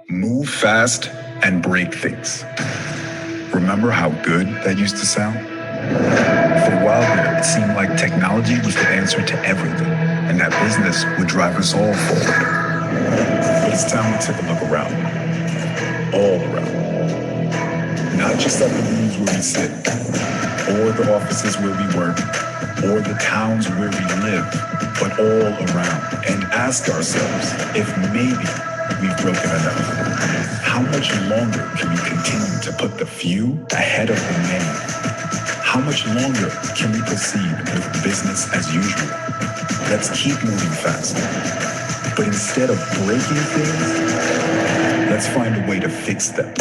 Move fast and break things. Remember how good that used to sound? For a while there, it seemed like technology was the answer to everything, and that business would drive us all forward. But it's time to take a look around. All around. Not just at the rooms where we sit, or the offices where we work, or the towns where we live, but all around. And ask ourselves if maybe we've broken enough. How much longer can we continue to put the few ahead of the many? How much longer can we proceed with business as usual? Let's keep moving fast. But instead of breaking things, let's find a way to fix them.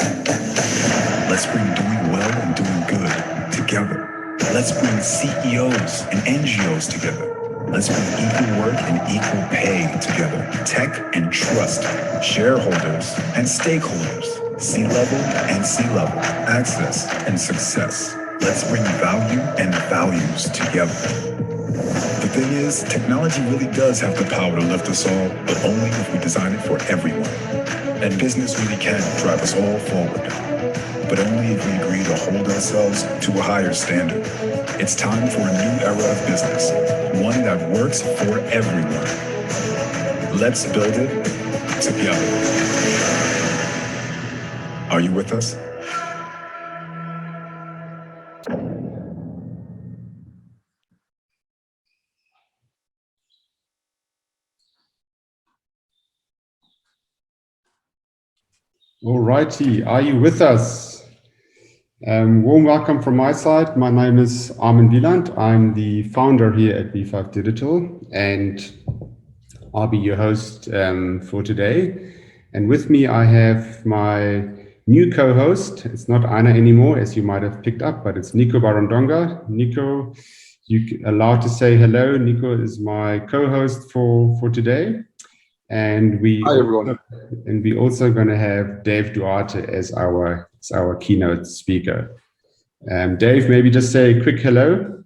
Let's bring doing well and doing good together. Let's bring CEOs and NGOs together. Let's bring equal work and equal pay together. Tech and trust, shareholders and stakeholders, C-level and C-level, access and success. Let's bring value and values together. The thing is, technology really does have the power to lift us all, but only if we design it for everyone. And business really can drive us all forward, but only if we agree to hold ourselves to a higher standard. It's time for a new era of business, one that works for everyone. Let's build it together. Are you with us? All righty, are you with us? Warm welcome from my side. My name is Armin Wieland. I'm the founder here at B5 Digital, and I'll be your host for today. And with me, I have my new co-host. It's not Anna anymore, as you might have picked up, but it's Nico Barondonga. Nico, you're allowed to say hello. Nico is my co-host for today. And Hi, everyone. And we're also going to have Dave Duarte as our keynote speaker. Dave, maybe just say a quick hello.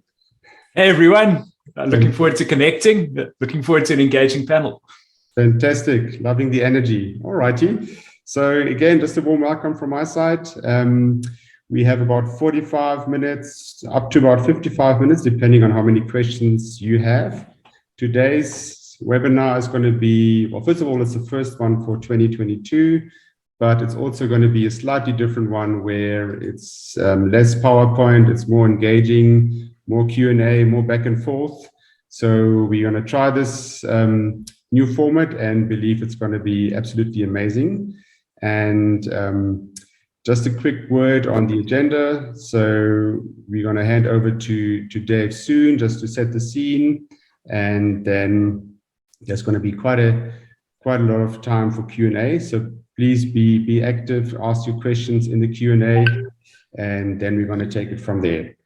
Hey, everyone. Looking forward to connecting. Looking forward to an engaging panel. Fantastic. Loving the energy. All righty. So again, just a warm welcome from my side. We have about 45 minutes, up to about 55 minutes, depending on how many questions you have. Today's webinar is going to be, well, first of all, it's the first one for 2022, but it's also going to be a slightly different one where it's less PowerPoint, it's more engaging, more Q&A, more back and forth. So we're going to try this new format and believe it's going to be absolutely amazing. And just a quick word on the agenda. So we're going to hand over to Dave soon, just to set the scene, and then there's going to be quite a lot of time for Q&A. So please be active, ask your questions in the Q&A, and then we're going to take it from there.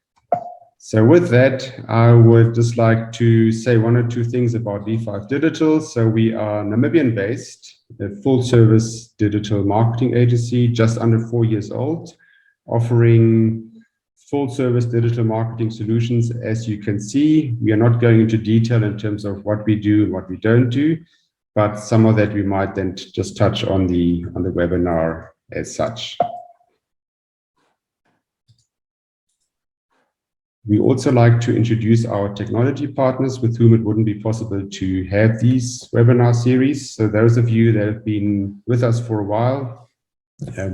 So with that, I would just like to say one or two things about B5 Digital. So we are Namibian-based, a full-service digital marketing agency, just under 4 years old, offering full-service digital marketing solutions. As you can see, we are not going into detail in terms of what we do and what we don't do, but some of that we might then just touch on the webinar as such. We also like to introduce our technology partners with whom it wouldn't be possible to have these webinar series. So those of you that have been with us for a while,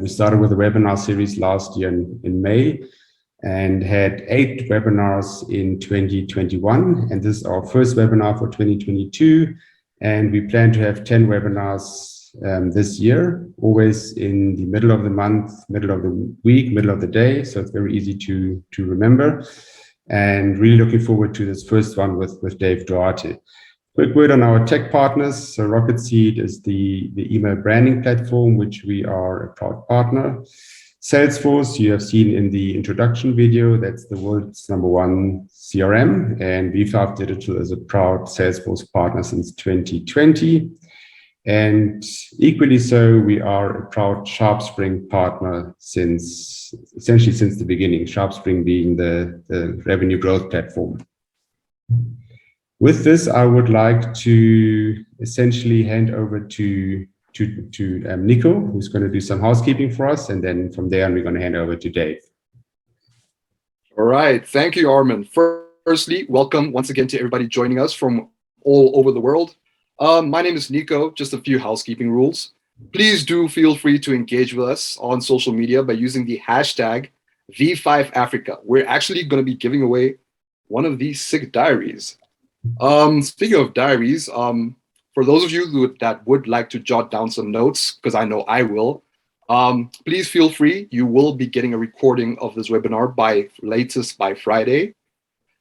we started with a webinar series last year in May, and had 8 webinars in 2021. And this is our first webinar for 2022. And we plan to have 10 webinars this year, always in the middle of the month, middle of the week, middle of the day. So it's very easy to remember. And really looking forward to this first one with Dave Duarte. Quick word on our tech partners. So Rocket Seed is the email branding platform, which we are a proud partner. Salesforce, you have seen in the introduction video, that's the world's #1 CRM, and B5 Digital is a proud Salesforce partner since 2020. And equally so, we are a proud SharpSpring partner essentially since the beginning, SharpSpring being the revenue growth platform. With this, I would like to essentially hand over to to Nico, who's going to do some housekeeping for us. And then from there on, we're going to hand over to Dave. All right. Thank you, Armin. Firstly, welcome once again to everybody joining us from all over the world. My name is Nico. Just a few housekeeping rules. Please do feel free to engage with us on social media by using the hashtag V5Africa. We're actually going to be giving away one of these sick diaries. Speaking of diaries, for those of you that would like to jot down some notes, because I know I will, please feel free. You will be getting a recording of this webinar by latest by Friday.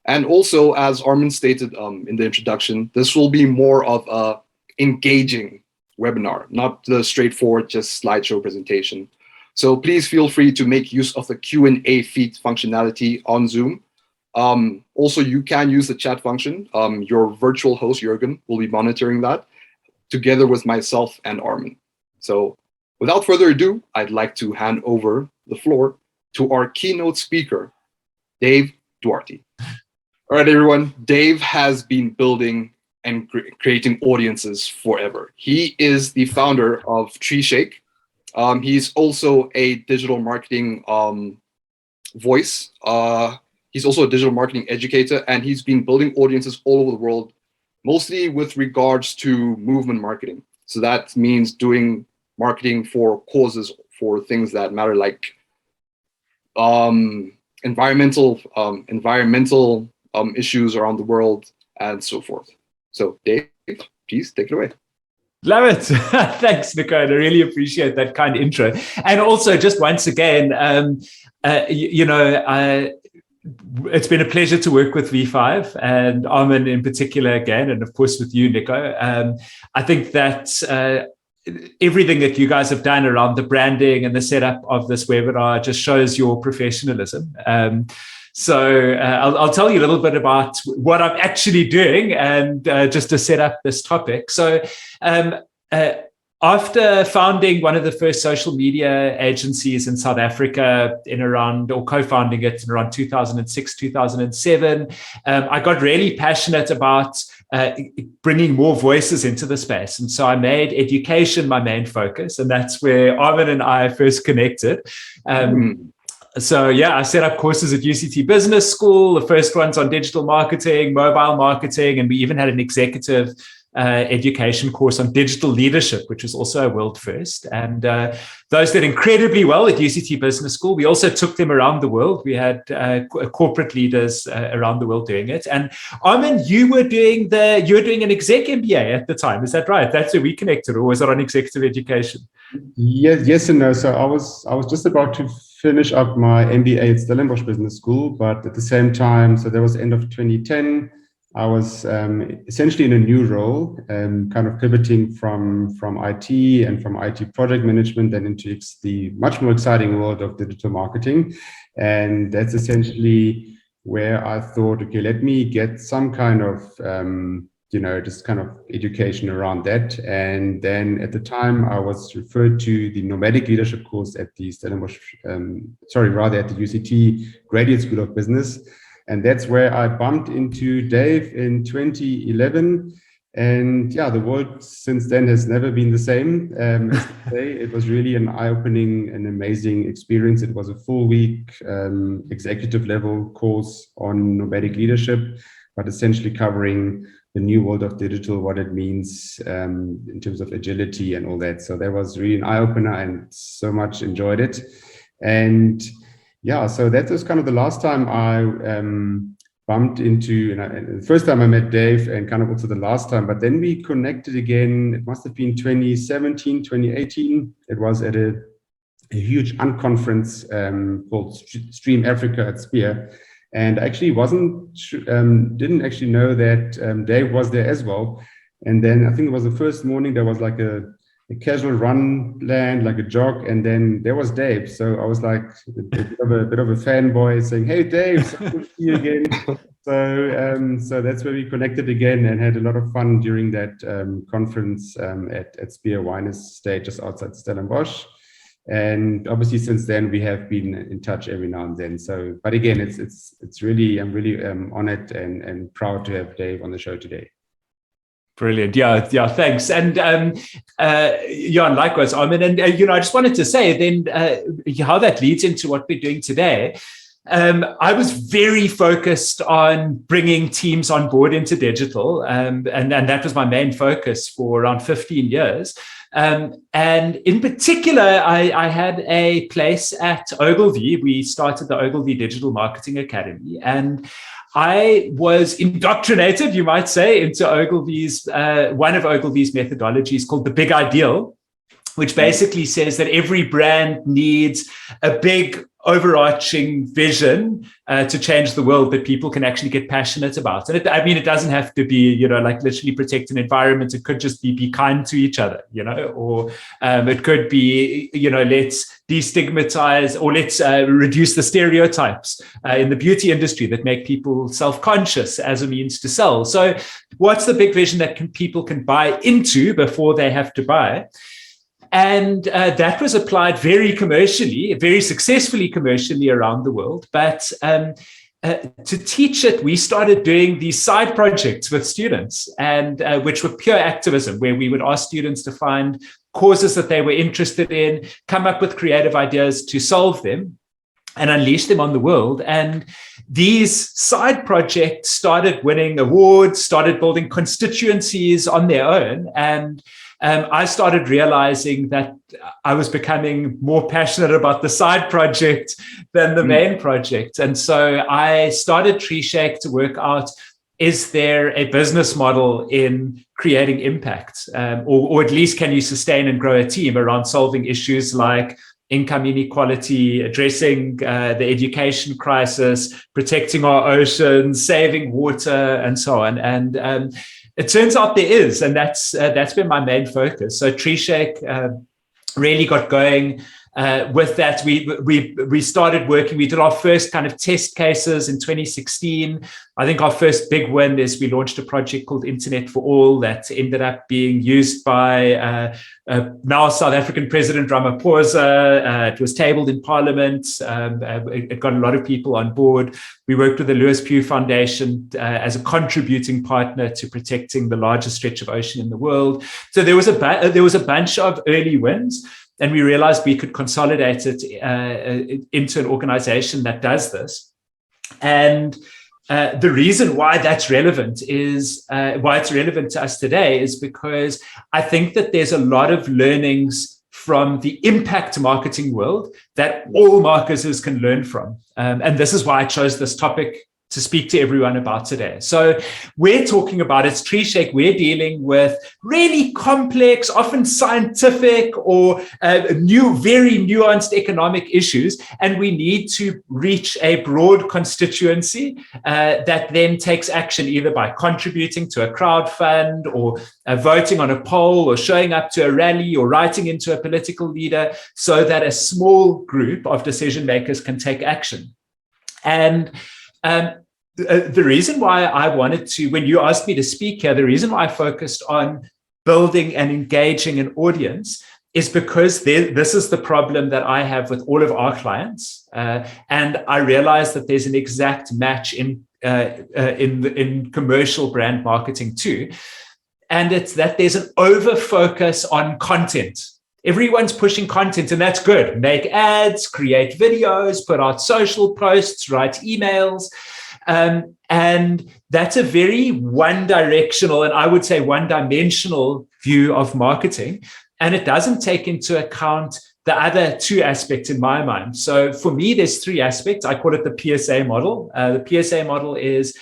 And also, as Armin stated in the introduction, this will be more of a engaging webinar, not the straightforward just slideshow presentation. So please feel free to make use of the Q&A feed functionality on Zoom. Also, you can use the chat function. Your virtual host, Jürgen, will be monitoring that together with myself and Armin. So without further ado, I'd like to hand over the floor to our keynote speaker, Dave Duarte. All right, everyone. Dave has been building and creating audiences forever. He is the founder of TreeShake. He's also a digital marketing voice. He's also a digital marketing educator, and he's been building audiences all over the world, mostly with regards to movement marketing. So that means doing marketing for causes, for things that matter, like environmental issues around the world and so forth. So Dave, please take it away. Love it. Thanks, Nico. I really appreciate that kind intro. And also, just once again, it's been a pleasure to work with V5 and Armin in particular again, and of course with you, Nico. I think that everything that you guys have done around the branding and the setup of this webinar just shows your professionalism. So I'll tell you a little bit about what I'm actually doing and just to set up this topic. So after founding one of the first social media agencies in South Africa co-founding it in around 2006, 2007, I got really passionate about bringing more voices into the space. And so I made education my main focus, and that's where Armin and I first connected. So yeah, I set up courses at UCT Business School, the first ones on digital marketing, mobile marketing, and we even had an executive education course on digital leadership, which was also a world first. And those did incredibly well at UCT Business School. We also took them around the world. We had corporate leaders around the world doing it. And Armin, you were doing an exec MBA at the time. Is that right? That's where we connected, or was it on executive education? Yes and no. So I was just about to finish up my MBA at Stellenbosch Business School, but at the same time, so that was end of 2010. I was essentially in a new role, kind of pivoting from IT and from IT project management then into the much more exciting world of digital marketing. And that's essentially where I thought, okay, let me get some kind of, just kind of education around that. And then at the time I was referred to the nomadic leadership course at the Stellenbosch, at the UCT Graduate School of Business. And that's where I bumped into Dave in 2011. And yeah, the world since then has never been the same. As I say, it was really an eye-opening and amazing experience. It was a full week executive level course on nomadic leadership, but essentially covering the new world of digital, what it means in terms of agility and all that. So that was really an eye-opener and so much enjoyed it. And yeah, so that was kind of the last time I bumped into, and the first time I met Dave and kind of also the last time, but then we connected again. It must have been 2017, 2018. It was at a huge unconference called Stream Africa at Spear. And actually didn't actually know that Dave was there as well. And then I think it was the first morning, there was like a casual run planned, like a jog, and then there was Dave. So I was like a bit of a fanboy saying, "Hey Dave, so good to see you again." So that's where we connected again and had a lot of fun during that conference at Spear Wine Estate just outside Stellenbosch. And obviously since then we have been in touch every now and then. So, but again, I'm really honored and proud to have Dave on the show today. Brilliant. Yeah, yeah, thanks. And yeah, likewise, Armin. And, I just wanted to say then how that leads into what we're doing today. I was very focused on bringing teams on board into digital, and that was my main focus for around 15 years. And in particular, I had a place at Ogilvy. We started the Ogilvy Digital Marketing Academy, and I was indoctrinated, you might say, into Ogilvy's one of Ogilvy's methodologies called the Big Ideal, which basically says that every brand needs a big overarching vision to change the world that people can actually get passionate about. And it doesn't have to be, like literally protect an environment. It could just be kind to each other, or it could be, let's destigmatize, or let's reduce the stereotypes in the beauty industry that make people self-conscious as a means to sell. So what's the big vision that people can buy into before they have to buy? And that was applied very commercially, very successfully commercially around the world. But to teach it, we started doing these side projects with students, and which were pure activism, where we would ask students to find causes that they were interested in, come up with creative ideas to solve them, and unleash them on the world. And these side projects started winning awards, started building constituencies on their own. And I started realizing that I was becoming more passionate about the side project than the main project. And so I started TreeShake to work out, is there a business model in creating impact? Or at least can you sustain and grow a team around solving issues like income inequality, addressing the education crisis, protecting our oceans, saving water, and so on. And it turns out there is, and that's been my main focus. So TreeShake really got going with that. We started working. We did our first kind of test cases in 2016. I think our first big win is we launched a project called Internet for All that ended up being used by now South African President Ramaphosa. It was tabled in Parliament. It got a lot of people on board. We worked with the Lewis Pugh Foundation as a contributing partner to protecting the largest stretch of ocean in the world. So there was a bunch of early wins. And we realized we could consolidate it into an organization that does this. And the reason why that's relevant is why it's relevant to us today is because I think that there's a lot of learnings from the impact marketing world that all marketers can learn from. And this is why I chose this topic to speak to everyone about today. So we're talking about, it's TreeShake, we're dealing with really complex, often scientific or very nuanced economic issues. And we need to reach a broad constituency that then takes action either by contributing to a crowd fund or voting on a poll or showing up to a rally or writing into a political leader so that a small group of decision makers can take action. And the reason why I wanted to, when you asked me to speak here, the reason why I focused on building and engaging an audience is because this is the problem that I have with all of our clients. And I realize that there's an exact match in commercial brand marketing too. And it's that there's an over focus on content. Everyone's pushing content, and that's good. Make ads, create videos, put out social posts, write emails. And that's a very one-directional, and I would say one-dimensional view of marketing. And it doesn't take into account the other two aspects in my mind. So for me, there's three aspects. I call it the PSA model. The PSA model is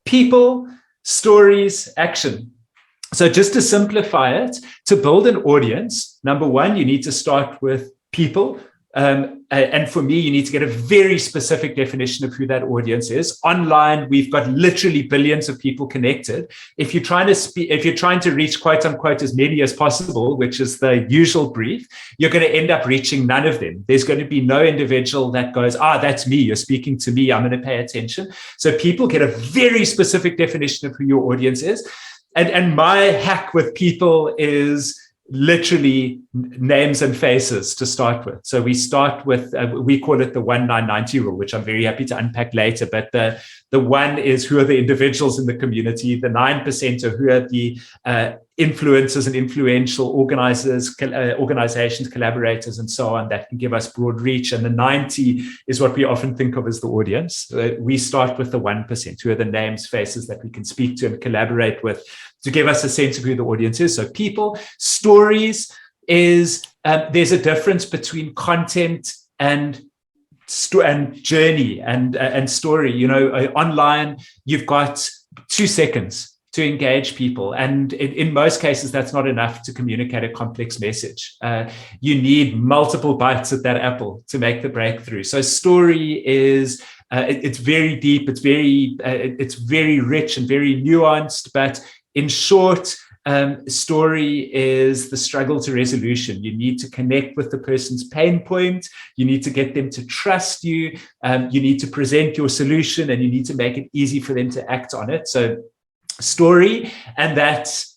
people, stories, action. So just to simplify it, to build an audience, number one, you need to start with people. And for me, you need to get a very specific definition of who that audience is. Online, we've got literally billions of people connected. If you're trying to reach quote unquote as many as possible, which is the usual brief, you're going to end up reaching none of them. There's going to be no individual that goes, that's me, you're speaking to me, I'm going to pay attention. So people get a very specific definition of who your audience is. And my hack with people is literally names and faces to start with. So we start with, we call it the 1-9-90 rule, which I'm very happy to unpack later. But the 1 is who are the individuals in the community. The 9% are who are the influencers and influential organizers, organizations, collaborators, and so on that can give us broad reach. And the 90 is what we often think of as the audience. We start with the 1%, who are the names, faces that we can speak to and collaborate with to give us a sense of who the audience is. So people, stories is, there's a difference between content and journey and story. You know, online, you've got 2 seconds to engage people. And in most cases, that's not enough to communicate a complex message. You need multiple bites at that apple to make the breakthrough. So story is, it's very deep, it's very rich and very nuanced, but in short, story is the struggle to resolution. You need to connect with the person's pain point. You need to get them to trust you. You need to present your solution, and you need to make it easy for them to act on it. So story, and that's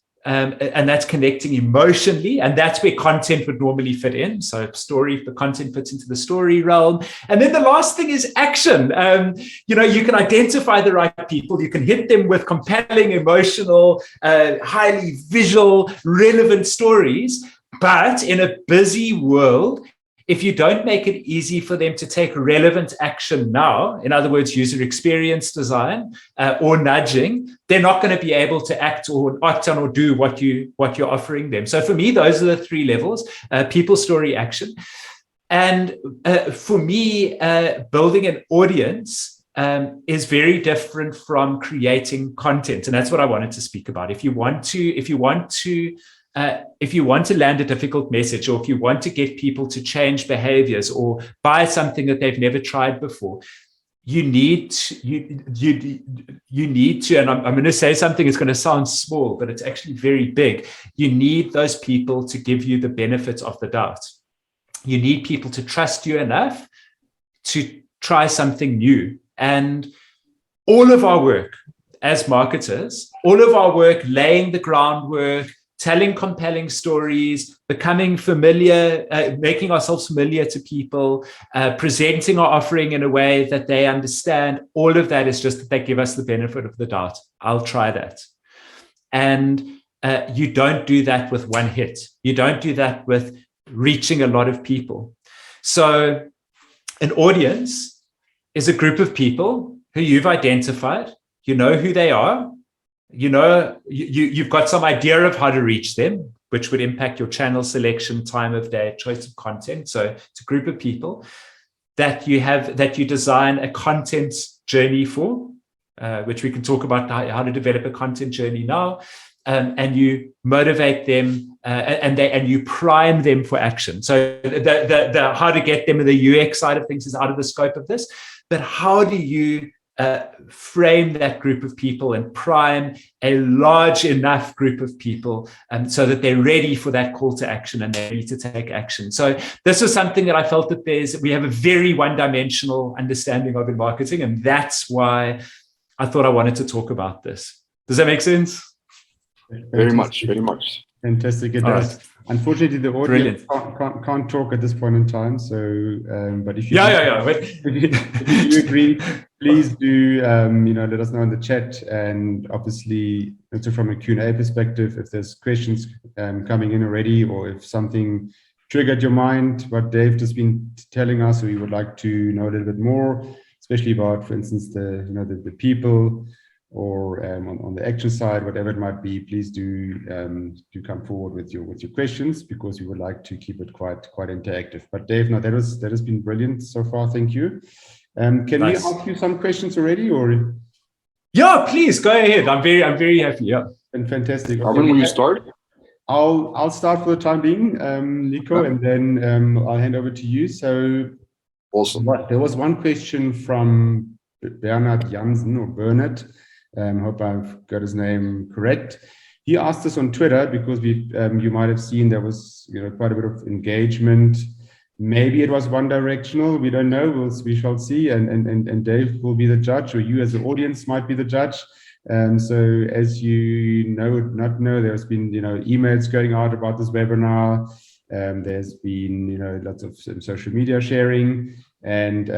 connecting emotionally, and that's where content would normally fit in. So story, the content fits into the story realm. And then the last thing is action. You know, you can identify the right people, you can hit them with compelling, emotional, highly visual, relevant stories. But in a busy world, if you don't make it easy for them to take relevant action now, in other words, user experience design or nudging, they're not going to be able to act on or do what you're offering them. So for me, those are the 3 levels: people, story, action. And for me, building an audience is very different from creating content, and that's what I wanted to speak about. If you want to land a difficult message, or if you want to get people to change behaviors or buy something that they've never tried before, you need to, and I'm going to say something that's going to sound small, but it's actually very big. You need those people to give you the benefit of the doubt. You need people to trust you enough to try something new. And all of our work as marketers, all of our work laying the groundwork, telling compelling stories, becoming familiar, making ourselves familiar to people, presenting our offering in a way that they understand, all of that is just that they give us the benefit of the doubt. I'll try that. And you don't do that with one hit. You don't do that with reaching a lot of people. So an audience is a group of people who you've identified, you know who they are, you know, you've got some idea of how to reach them, which would impact your channel selection, time of day, choice of content. So it's a group of people that you design a content journey for, which we can talk about how to develop a content journey now, and you motivate them and you prime them for action. So the how to get them in the UX side of things is out of the scope of this, but how do you frame that group of people and prime a large enough group of people so that they're ready for that call to action and they're ready to take action. So this is something that I felt that we have a very one-dimensional understanding of in marketing, and that's why I thought I wanted to talk about this. Does that make sense? Very much. Fantastic. It does. Right. Unfortunately, the audience can't talk at this point in time. So, but if you if you agree, please do let us know in the chat. And obviously, also from a Q&A perspective, if there's questions coming in already, or if something triggered your mind, what Dave has been telling us, or you would like to know a little bit more, especially about, for instance, the people, or on the action side, whatever it might be, please do come forward with your questions, because we would like to keep it quite interactive. But Dave, no, that has been brilliant so far. Thank you. Can we ask you some questions already, or? Yeah, please go ahead. I'm very happy. Yeah. And fantastic. Okay. When will you start? I'll start for the time being, Nico, and then I'll hand over to you. So awesome. There was one question from Bernard Jansen, or Bernard. Hope I've got his name correct. He asked us on Twitter, because you might have seen there was quite a bit of engagement. Maybe it was one directional. We don't know. We shall see. And Dave will be the judge, or you as the audience might be the judge. So as you know, there's been, emails going out about this webinar. There's been, lots of social media sharing. And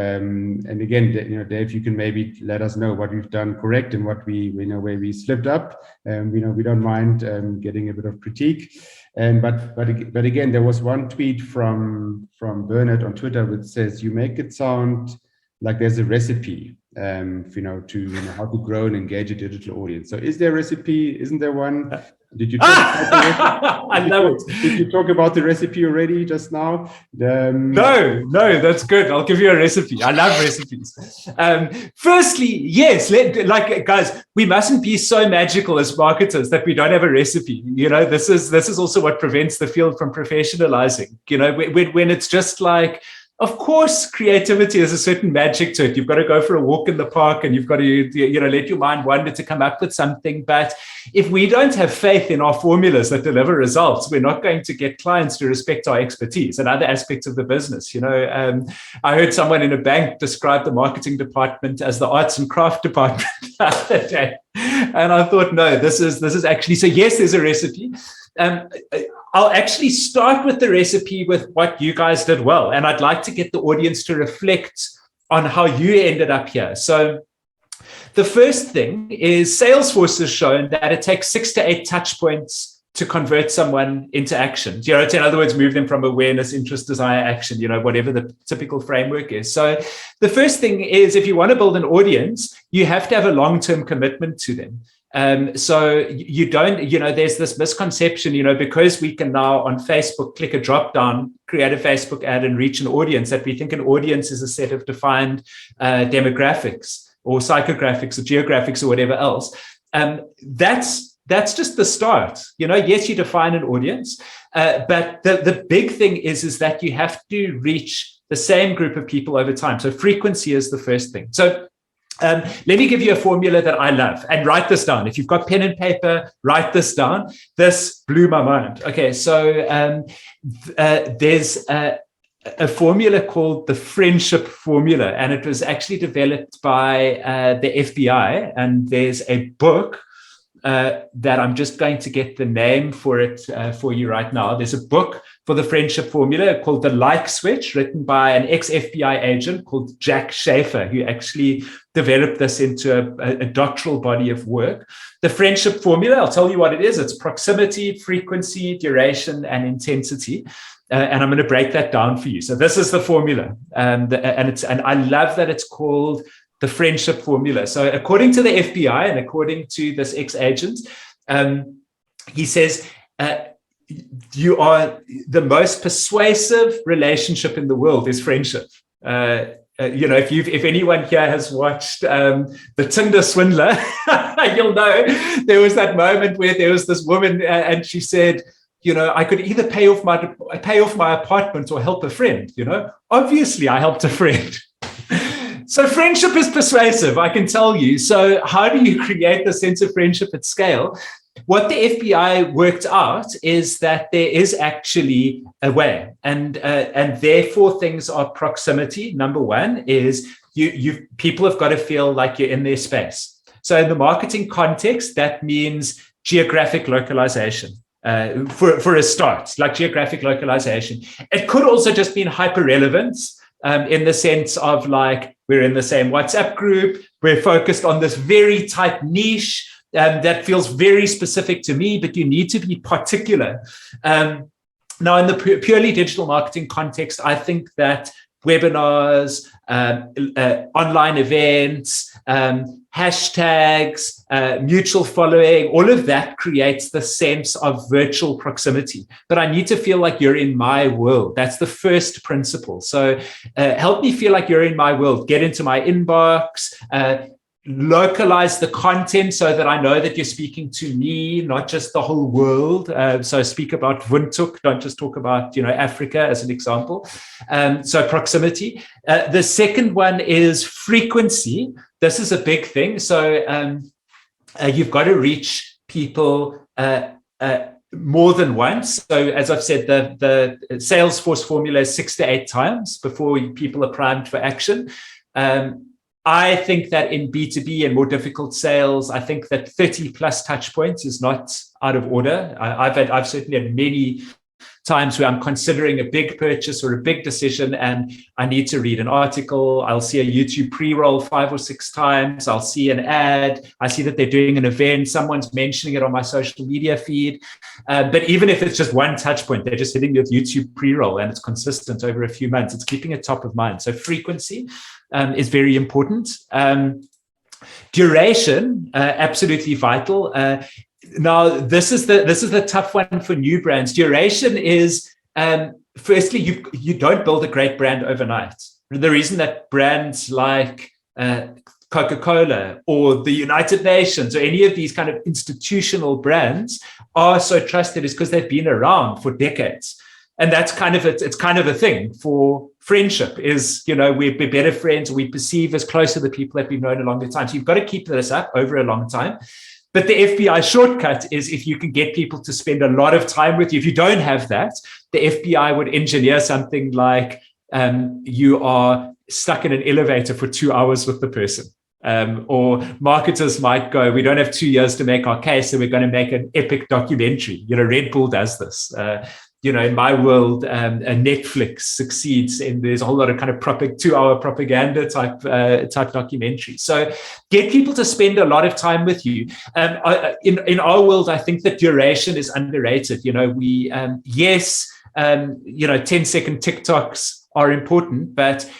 again, Dave, you can maybe let us know what we've done correct and what where we slipped up. We don't mind getting a bit of critique. But again, there was one tweet from Bernard on Twitter which says, "You make it sound like there's a recipe, to how to grow and engage a digital audience." So, is there a recipe? Isn't there one? Did you talk Did you talk about the recipe already just now? No, that's good. I'll give you a recipe. I love recipes. Firstly, yes, guys, we mustn't be so magical as marketers that we don't have a recipe. This is also what prevents the field from professionalizing. When it's just like, of course, creativity has a certain magic to it. You've got to go for a walk in the park and you've got to, let your mind wander to come up with something. But if we don't have faith in our formulas that deliver results, we're not going to get clients to respect our expertise and other aspects of the business. I heard someone in a bank describe the marketing department as the arts and craft department the other day. And I thought, no, this is actually, so yes, there's a recipe. I'll actually start with the recipe with what you guys did well. And I'd like to get the audience to reflect on how you ended up here. So the first thing is Salesforce has shown that it takes 6 to 8 touch points to convert someone into action. To, in other words, move them from awareness, interest, desire, action, whatever the typical framework is. So the first thing is, if you want to build an audience, you have to have a long-term commitment to them. So you don't, there's this misconception, because we can now on Facebook click a drop down, create a Facebook ad and reach an audience, that we think an audience is a set of defined demographics or psychographics or geographics or whatever else. That's just the start. Yes, you define an audience, but the big thing is that you have to reach the same group of people over time. So frequency is the first thing. So let me give you a formula that I love, and write this down. If you've got pen and paper, write this down. This blew my mind. Okay, so there's a formula called the friendship formula, and it was actually developed by the FBI. And there's a book that I'm just going to get the name for it for you right now. There's a book for the friendship formula called The Like Switch, written by an ex-FBI agent called Jack Schaefer, who actually developed this into a doctoral body of work. The friendship formula, I'll tell you what it is. It's proximity, frequency, duration, and intensity. And I'm going to break that down for you. So this is the formula. And I love that it's called the friendship formula. So according to the FBI and according to this ex-agent, he says, you are the most persuasive relationship in the world is friendship. If anyone here has watched The Tinder Swindler, you'll know there was that moment where there was this woman and she said, I could either pay off my apartment or help a friend. Obviously I helped a friend. So friendship is persuasive, I can tell you. So how do you create the sense of friendship at scale? What the FBI worked out is that there is actually a way, and therefore things are proximity. Number one is people have got to feel like you're in their space. So in the marketing context, that means geographic localization. For a start, like geographic localization. It could also just be hyper-relevance. In the sense of like, we're in the same WhatsApp group, we're focused on this very tight niche that feels very specific to me, but you need to be particular. Now, in the purely digital marketing context, I think that webinars, online events, hashtags, mutual following, all of that creates the sense of virtual proximity. But I need to feel like you're in my world. That's the first principle. So help me feel like you're in my world. Get into my inbox, localize the content so that I know that you're speaking to me, not just the whole world. So speak about Windhoek, don't just talk about, Africa as an example. So proximity. The second one is frequency. This is a big thing. So you've got to reach people more than once. So as I've said, the Salesforce formula is 6 to 8 times before people are primed for action. I think that in B2B and more difficult sales, I think that 30 plus touch points is not out of order. I've certainly had many times where I'm considering a big purchase or a big decision and I need to read an article. I'll see a YouTube pre-roll 5 or 6 times. I'll see an ad. I see that they're doing an event. Someone's mentioning it on my social media feed. But even if it's just one touch point, they're just hitting me with YouTube pre-roll and it's consistent over a few months. It's keeping it top of mind. So frequency is very important. Duration, absolutely vital. Now, this is the tough one for new brands. Duration is, firstly, you don't build a great brand overnight. The reason that brands like Coca-Cola or the United Nations or any of these kind of institutional brands are so trusted is because they've been around for decades. And that's it's kind of a thing for friendship is, we're better friends, we perceive as close to the people that we've known a longer time. So you've got to keep this up over a long time. But the FBI shortcut is if you can get people to spend a lot of time with you. If you don't have that, the FBI would engineer something like you are stuck in an elevator for 2 hours with the person. Or marketers might go, we don't have 2 years to make our case, so we're going to make an epic documentary. Red Bull does this. In my world, Netflix succeeds, and there's a whole lot of kind of 2-hour propaganda type documentaries. So get people to spend a lot of time with you. In our world, I think that duration is underrated. 10-second TikToks are important, but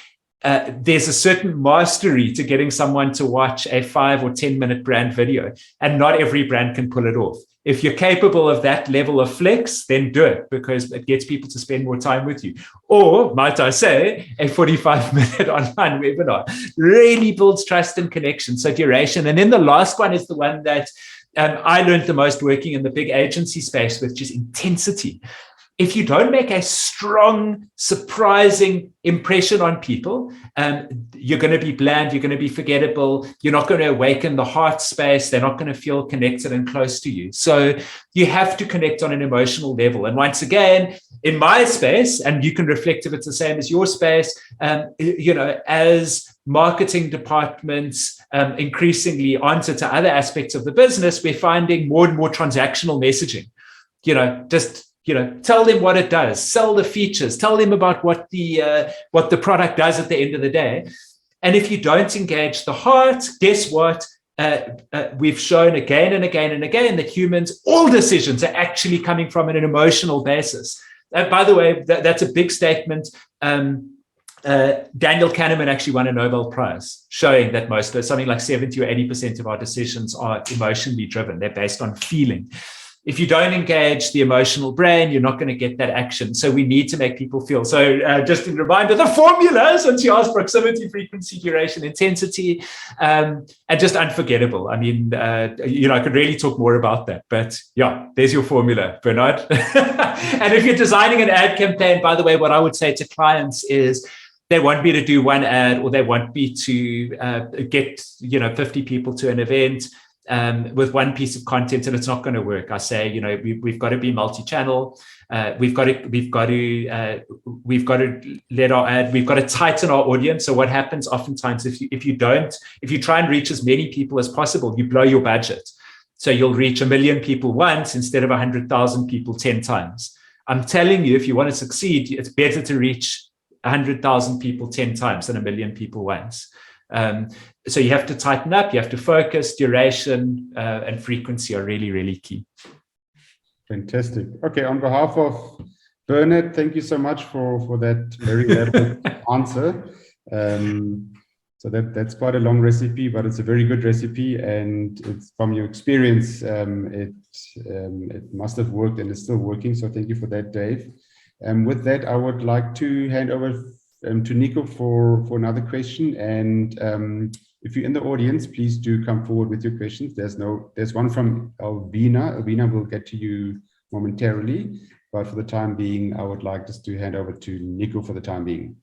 there's a certain mastery to getting someone to watch a 5 or 10-minute brand video, and not every brand can pull it off. If you're capable of that level of flex, then do it because it gets people to spend more time with you. Or, might I say, a 45-minute online webinar really builds trust and connection. So duration. And then the last one is the one that I learned the most working in the big agency space, which is intensity. If you don't make a strong, surprising impression on people, you're going to be bland, you're going to be forgettable, you're not going to awaken the heart space, they're not going to feel connected and close to you. So you have to connect on an emotional level. And once again, in my space, and you can reflect if it's the same as your space, as marketing departments increasingly answer to other aspects of the business, we're finding more and more transactional messaging. Tell them what it does, sell the features, tell them about what the product does at the end of the day. And if you don't engage the heart, guess what? We've shown again and again and again that humans, all decisions are actually coming from an emotional basis. By the way, that's a big statement. Daniel Kahneman actually won a Nobel Prize, showing that something like 70 or 80% of our decisions are emotionally driven. They're based on feeling. If you don't engage the emotional brain, you're not going to get that action. So we need to make people feel. So just a reminder, the formula, since you asked proximity, frequency, duration, intensity, and just unforgettable. I mean, I could really talk more about that. But yeah, there's your formula, Bernard. And if you're designing an ad campaign, by the way, what I would say to clients is they want me to do one ad, or they want me to get 50 people to an event with one piece of content, and it's not going to work. I say, we've got to be multi-channel. We've got to let our ad. We've got to tighten our audience. So what happens oftentimes if you try and reach as many people as possible, you blow your budget. So you'll reach 1 million people once instead of 100,000 people 10 times. I'm telling you, if you want to succeed, it's better to reach 100,000 people 10 times than 1 million people once. So you have to tighten up, you have to focus. Duration and frequency are really, really key. Fantastic. Okay, on behalf of Bernard, thank you so much for that very elaborate answer. So that's quite a long recipe, but it's a very good recipe, and it's from your experience, it must have worked and is still working. So thank you for that, Dave. With that, I would like to hand over to Nico for another question. And if you're in the audience, please do come forward with your questions. There's one from Alvina. Alvina will get to you momentarily, but for the time being, I would like just to hand over to Nico for the time being.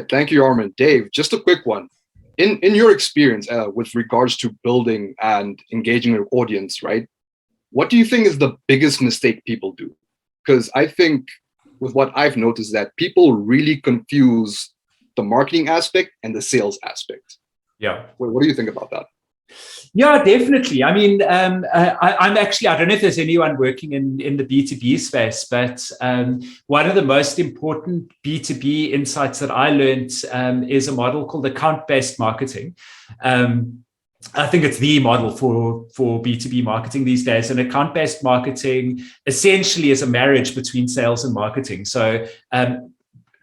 Thank you, Armin. Dave, just a quick one. In your experience with regards to building and engaging your audience, right? What do you think is the biggest mistake people do? Because I think with what I've noticed that people really confuse the marketing aspect and the sales aspect. Yeah. What do you think about that? Yeah, definitely. I mean, I'm actually, I don't know if there's anyone working in the B2B space, but one of the most important B2B insights that I learned is a model called account-based marketing. I think it's the model for B2B marketing these days. And account-based marketing essentially is a marriage between sales and marketing. So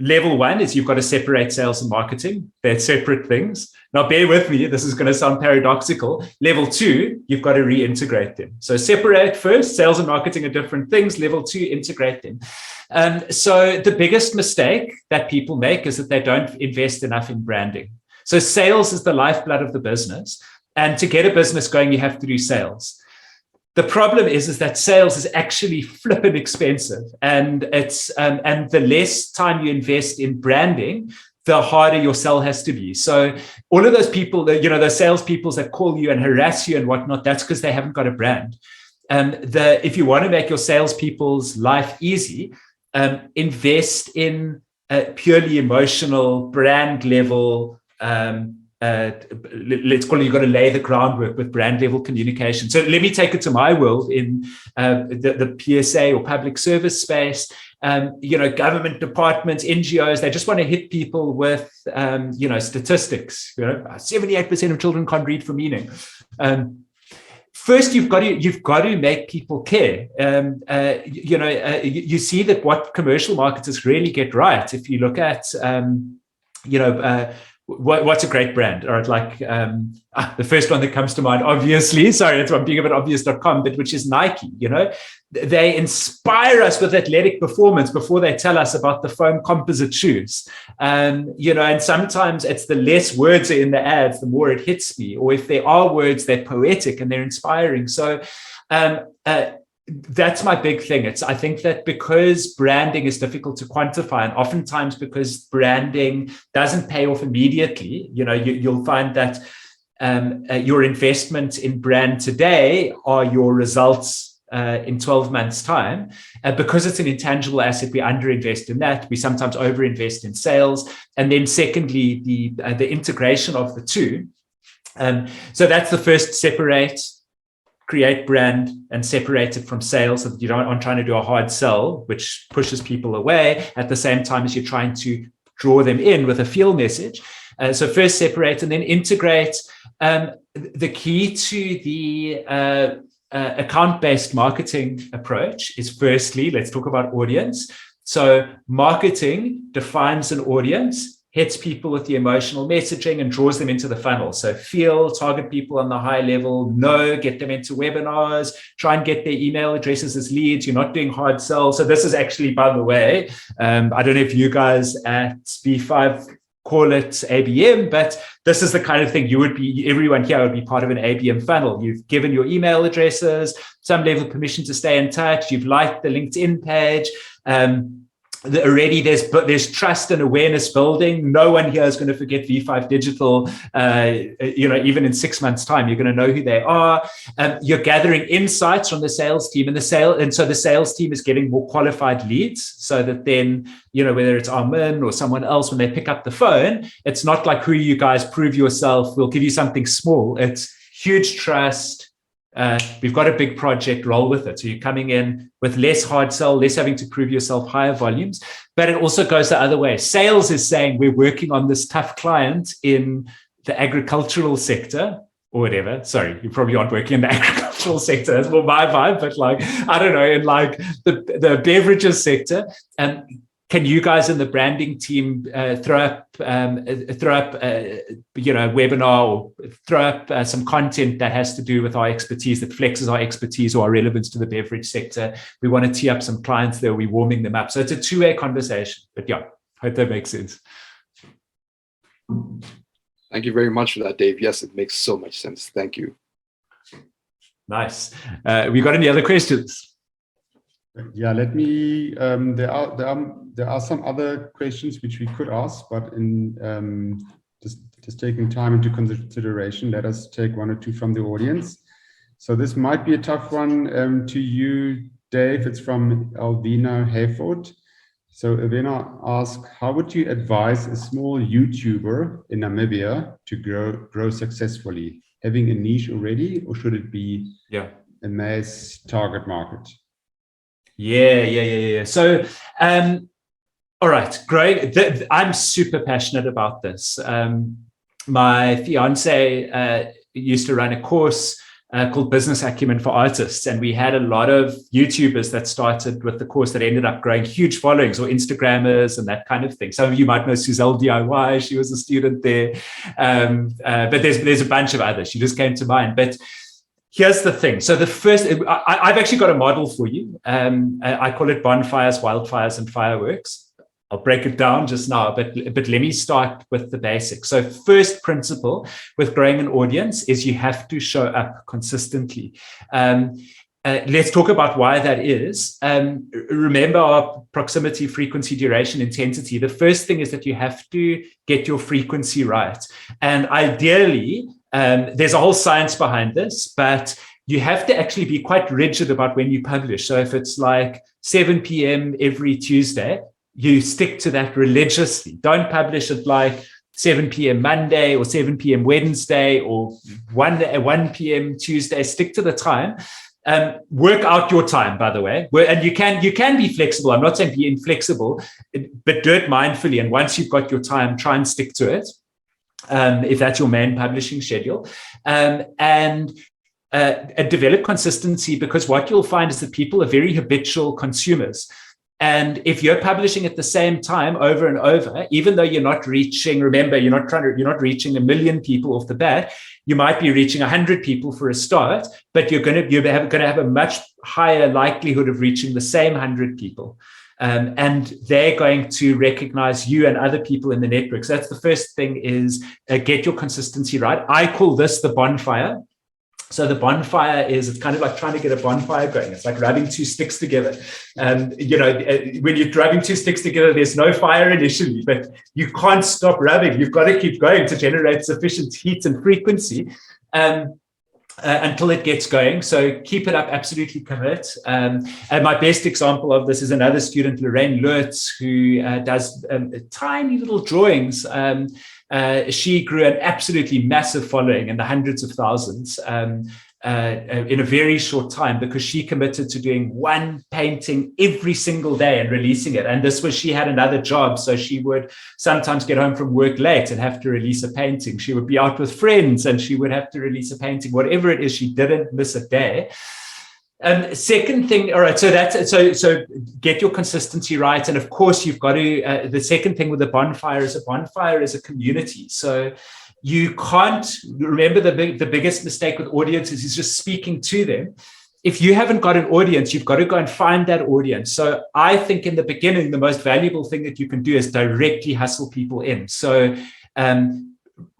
level one is you've got to separate sales and marketing. They're separate things. Now, bear with me. This is going to sound paradoxical. Level two, you've got to reintegrate them. So separate first. Sales and marketing are different things. Level two, integrate them. So the biggest mistake that people make is that they don't invest enough in branding. So sales is the lifeblood of the business. And to get a business going, you have to do sales. The problem is that sales is actually flippin' expensive, and it's and the less time you invest in branding, the harder your sell has to be. So all of those people that, those salespeople that call you and harass you and whatnot, that's because they haven't got a brand. If you want to make your salespeople's life easy, invest in purely emotional brand level. Let's call it, you've got to lay the groundwork with brand level communication. So let me take it to my world in the PSA or public service space. Government departments, NGOs, they just want to hit people with, statistics. 78% of children can't read for meaning. First, you've got to make people care. You see that what commercial marketers really get right. If you look at, what's a great brand? Or like the first one that comes to mind, obviously, sorry, I'm being a bit obvious.com, but which is Nike. They inspire us with athletic performance before they tell us about the foam composite shoes. And sometimes it's the less words are in the ads, the more it hits me. Or if there are words, they're poetic and they're inspiring. So that's my big thing. I think that because branding is difficult to quantify, and oftentimes because branding doesn't pay off immediately, you'll find that your investment in brand today are your results in 12 months' time. Because it's an intangible asset, we underinvest in that. We sometimes overinvest in sales. And then secondly, the integration of the two. So that's the first: separate, create brand, and separate it from sales, so that you aren't trying to do a hard sell, which pushes people away at the same time as you're trying to draw them in with a feel message. So first separate and then integrate. The key to the account-based marketing approach is, firstly, let's talk about audience. So marketing defines an audience, hits people with the emotional messaging and draws them into the funnel. So target people on the high level, get them into webinars, try and get their email addresses as leads. You're not doing hard sell. So this is actually, by the way, I don't know if you guys at V5 call it ABM, but this is the kind of thing everyone here would be part of an ABM funnel. You've given your email addresses, some level of permission to stay in touch. You've liked the LinkedIn page. Already there's trust and awareness building. No one here is going to forget V5 Digital. Even in 6 months' time, you're going to know who they are. You're gathering insights from the sales team, and so the sales team is getting more qualified leads, so that then, whether it's Armin or someone else, when they pick up the phone, it's not like, who you guys, prove yourself, we'll give you something small. It's huge trust. We've got a big project, roll with it. So you're coming in with less hard sell, less having to prove yourself, higher volumes. But it also goes the other way. Sales is saying, we're working on this tough client in the agricultural sector or whatever. Sorry, you probably aren't working in the agricultural sector. That's more my vibe, but I don't know, in the beverages sector. Can you guys in the branding team throw up a webinar, or throw up some content that has to do with our expertise, that flexes our expertise or our relevance to the beverage sector? We want to tee up some clients there. We're warming them up. So it's a two-way conversation. But yeah, hope that makes sense. Thank you very much for that, Dave. Yes, it makes so much sense. Thank you. Nice. We got any other questions? Yeah, let me. There are some other questions which we could ask, but in just taking time into consideration, let us take one or two from the audience. So this might be a tough one to you, Dave. It's from Alvina Hayford. So Avena asks, how would you advise a small YouTuber in Namibia to grow successfully? Having a niche already, or should it be a mass target market? Yeah. So, all right, great. I'm super passionate about this. My fiance used to run a course called Business Acumen for Artists. And we had a lot of YouTubers that started with the course that ended up growing huge followings, or Instagrammers and that kind of thing. Some of you might know Suzelle DIY. She was a student there. But there's a bunch of others. She just came to mind. But here's the thing. So the first, I've actually got a model for you. I call it bonfires, wildfires, and fireworks. I'll break it down just now, but let me start with the basics. So first principle with growing an audience is you have to show up consistently. Let's talk about why that is. Remember our proximity, frequency, duration, intensity. The first thing is that you have to get your frequency right. And ideally, there's a whole science behind this, but you have to actually be quite rigid about when you publish. So if it's like 7 p.m. every Tuesday, you stick to that religiously. Don't publish at like 7 p.m. Monday or 7 p.m. Wednesday or 1 p.m. Tuesday. Stick to the time. Work out your time, by the way. And you can be flexible. I'm not saying be inflexible, but do it mindfully. And once you've got your time, try and stick to it. If that's your main publishing schedule. And develop consistency, because what you'll find is that people are very habitual consumers. And if you're publishing at the same time over and over, even though you're not reaching, remember, you're not reaching 1 million people off the bat, you might be reaching 100 people for a start, but you're going to have a much higher likelihood of reaching the same 100 people. And they're going to recognize you and other people in the network. So that's the first thing, is get your consistency right. I call this the bonfire. So the bonfire it's kind of like trying to get a bonfire going. It's like rubbing two sticks together. And, when you're rubbing two sticks together, there's no fire initially, but you can't stop rubbing. You've got to keep going to generate sufficient heat and frequency until it gets going. So keep it up, absolutely commit. And my best example of this is another student, Lorraine Lurtz, who does tiny little drawings. She grew an absolutely massive following in the hundreds of thousands in a very short time, because she committed to doing one painting every single day and releasing it. And she had another job, so she would sometimes get home from work late and have to release a painting. She would be out with friends and she would have to release a painting. Whatever it is, she didn't miss a day. Second thing, all right, so get your consistency right. And of course, you've got to, the second thing with a bonfire is a community. So you can't, remember the biggest mistake with audiences is just speaking to them. If you haven't got an audience, you've got to go and find that audience. So I think in the beginning, the most valuable thing that you can do is directly hustle people in. So,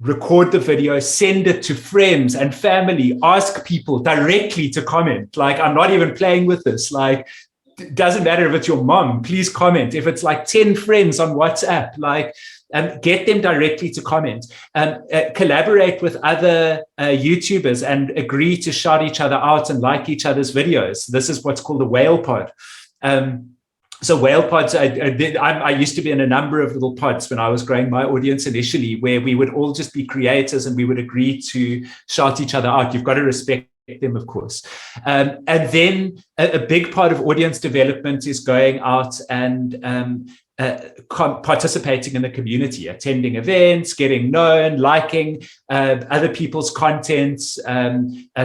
record the video, send it to friends and family, ask people directly to comment. Like, I'm not even playing with this. Like, it doesn't matter if it's your mom, please comment. If it's like 10 friends on WhatsApp, like, get them directly to comment. Collaborate with other YouTubers and agree to shout each other out and like each other's videos. This is what's called a whale pod. So whale pods, I used to be in a number of little pods when I was growing my audience initially, where we would all just be creators and we would agree to shout each other out. You've got to respect them, of course. And then a big part of audience development is going out and participating in the community, attending events, getting known, liking other people's content,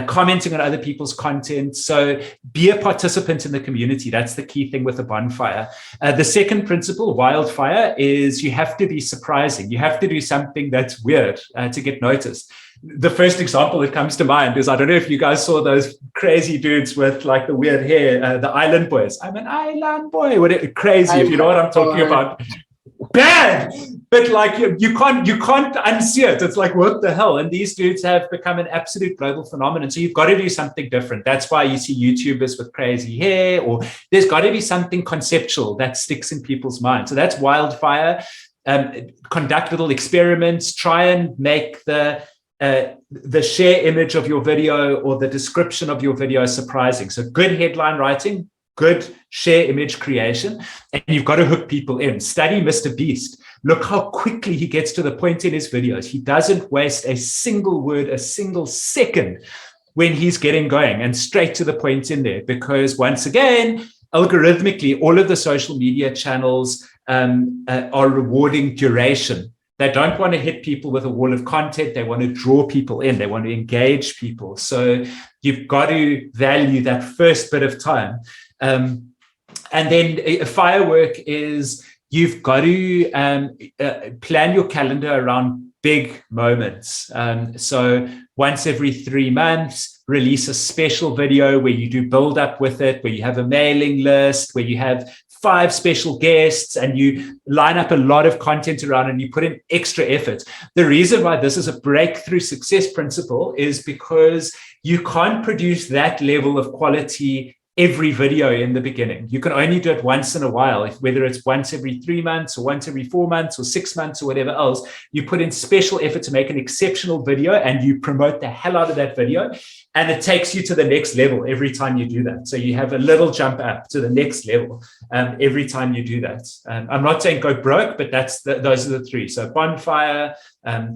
commenting on other people's content. So be a participant in the community. That's the key thing with a bonfire. The second principle, wildfire, is you have to be surprising. You have to do something that's weird to get noticed. The first example that comes to mind is, I don't know if you guys saw those crazy dudes with like the weird hair, the Island Boys. I'm an Island Boy. Crazy, if you know what I'm talking about. Bad, but like you can't unsee it. It's like, what the hell? And these dudes have become an absolute global phenomenon. So you've got to do something different. That's why you see YouTubers with crazy hair, or there's got to be something conceptual that sticks in people's minds. So that's wildfire. Conduct little experiments. Try and make the share image of your video or the description of your video surprising. So good headline writing, good share image creation, and you've got to hook people in. Study Mr. Beast. Look how quickly he gets to the point in his videos. He doesn't waste a single word, a single second when he's getting going, and straight to the point in there, because once again, algorithmically, all of the social media channels are rewarding duration. They don't want to hit people with a wall of content. They want to draw people in. They want to engage people. So you've got to value that first bit of time. And then a firework is you've got to plan your calendar around big moments. So once every 3 months, release a special video where you do build up with it, where you have a mailing list, where you have 5 special guests, and you line up a lot of content around, and you put in extra effort. The reason why this is a breakthrough success principle is because you can't produce that level of quality every video in the beginning. You can only do it once in a while, whether it's once every 3 months or once every 4 months or 6 months or whatever else. You put in special effort to make an exceptional video, and you promote the hell out of that video. And it takes you to the next level every time you do that. So you have a little jump up to the next level every time you do that. I'm not saying go broke, but those are the 3. So bonfire,